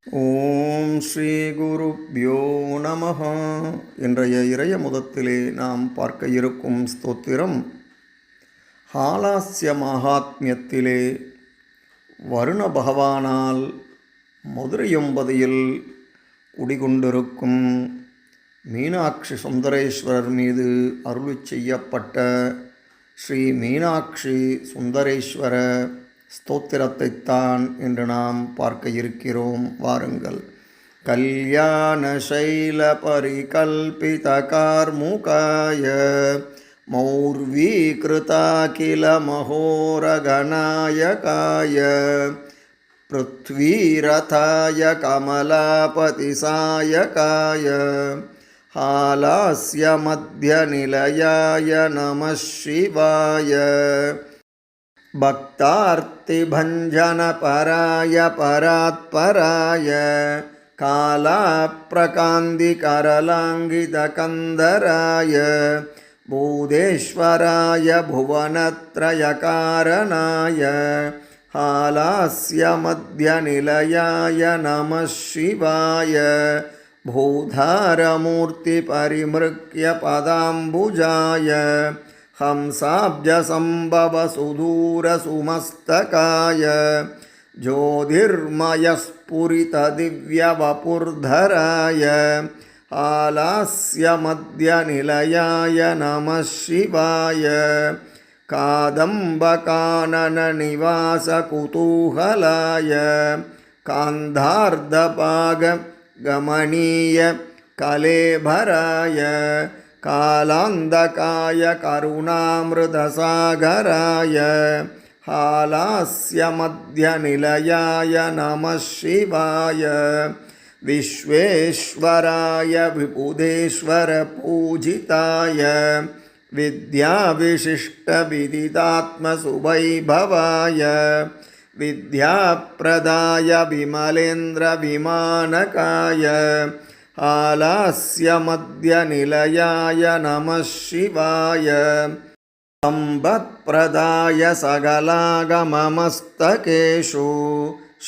ஓம் ஸ்ரீ குருப்யோ நமஹ. இன்றைய இறைய முதத்திலே நாம் பார்க்க இருக்கும் ஸ்தோத்திரம் ஹாலாஸ்ய மகாத்மியத்திலே வருண பகவானால் மதுரையொன்பதியில் குடிகொண்டிருக்கும் மீனாட்சி சுந்தரேஸ்வரர் மீது அருளி செய்யப்பட்ட ஸ்ரீ மீனாட்சி சுந்தரேஸ்வர ஸ்தோத்திரத்தைத்தான் இன்று நாம் பார்க்க இருக்கிறோம். வாருங்கள். கல்யாண சைல பரிகல்பித கார்முகாய மௌர்வீகிருதாகில மகோரகணாயகாய பிருத்வீரதாய கமலாபதிசாயகாய ஹாலாஸ்ய மத்யநிலயாய நமः சிவாய பக்தார்த்திபஞ்சனபராய பராத்பராய காலாப்ரகாந்திகரலாங்கிதகந்தராய பூதேஸ்வராய புவனத்ரயகாரணாய ஹாலாஸ்ய மத்யநிலயாய நமः சிவாய பூதாரமூர்த்தி பரிமிருக்ய பதாம்புஜாய ஹம்சாப்ஜசம்பவ சுதூரசுமஸ்தகாய ஜோதிர்மயஸ்புரித திவ்யவபுர்தராய ஹாலாஸ்ய மத்யநிலயாய நமः சிவாய காதம்பகானன நிவாச குதூஹலாய காந்தார்தபாக கமனீய கலேபராய காலாந்தகாய கருணாமிருதசாகராய ஹாலாஸ்ய மத்யநிலயாய நமः சிவாய விஸ்வேஸ்வராய விபுதேஸ்வர பூஜிதாய வித்யாவிசிஷ்டவிதிதாத்மசுவைபவாய வித்யாப்ரதாய விமலேந்திர விமானகாய ஹாலாஸ்ய மத்யநிலயாய நமः சிவாய சம்பத்ப்ரதாய சகலாகமமஸ்தகேஷு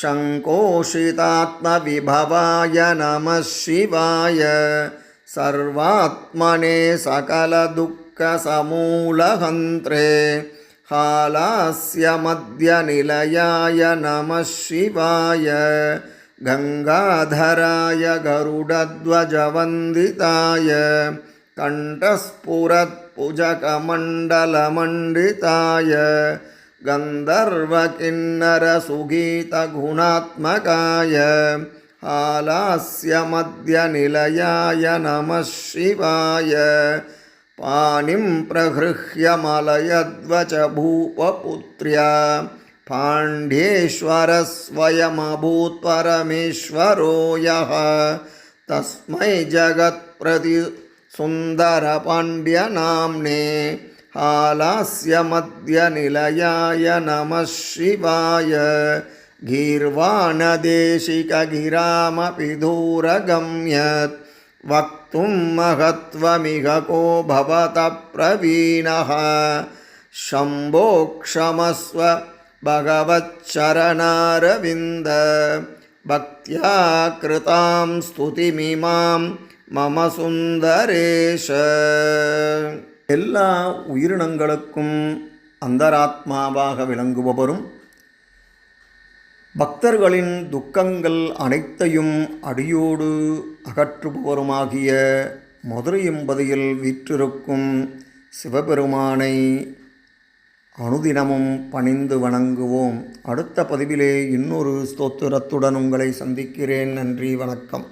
சங்கோஷிதாத்மவிபவாய நமः சிவாய சர்வாத்மனே சகலதுக்கசமூலஹந்த்ரே ஹாலாஸ்ய மத்யநிலயாய நமः சிவாய கங்காதராய கருடத்வஜவந்திதாய கண்டஸ்புரத்புஜகமண்டலமண்டிதாய கந்தர்வகின்னரசுகீதகுணாத்மகாய ஹாலாஸ்ய மத்யநிலயாய நமः சிவாய பாணிம் பிரஹ்ருஹ்ய மலயத்வச பூபபுத்ர்யா பாண்ட்யேஸ்வரஸ்வயமபூத் பரமேஸ்வரோ யः தஸ்மை ஜகத்ப்ரதி சுந்தரபாண்ட்யநாம்னே ஹாலாஸ்ய மத்யநிலயாய நமः சிவாய கீர்வாணதேசிககிராமபி தூரகம்யத் வக்தும் மகத்வமிக கோ பவதः பிரவீணः சம்போ க்ஷமஸ்வ பகவச்சரணாரவிந்த பக்த்யா கிருதாம் ஸ்துதிமிமாம் மம சுந்தரேஷ. எல்லா உயிரினங்களுக்கும் அந்தராத்மாவாக விளங்குபவரும் பக்தர்களின் துக்கங்கள் அனைத்தையும் அடியோடு அகற்றுபவருமாகிய மதுரையொன்பதியில் வீற்றிருக்கும் சிவபெருமானை அனுதினமும் பணிந்து வணங்குவோம். அடுத்த பதிவிலே இன்னொரு ஸ்தோத்திரத்துடன் உங்களை சந்திக்கிறேன். நன்றி, வணக்கம்.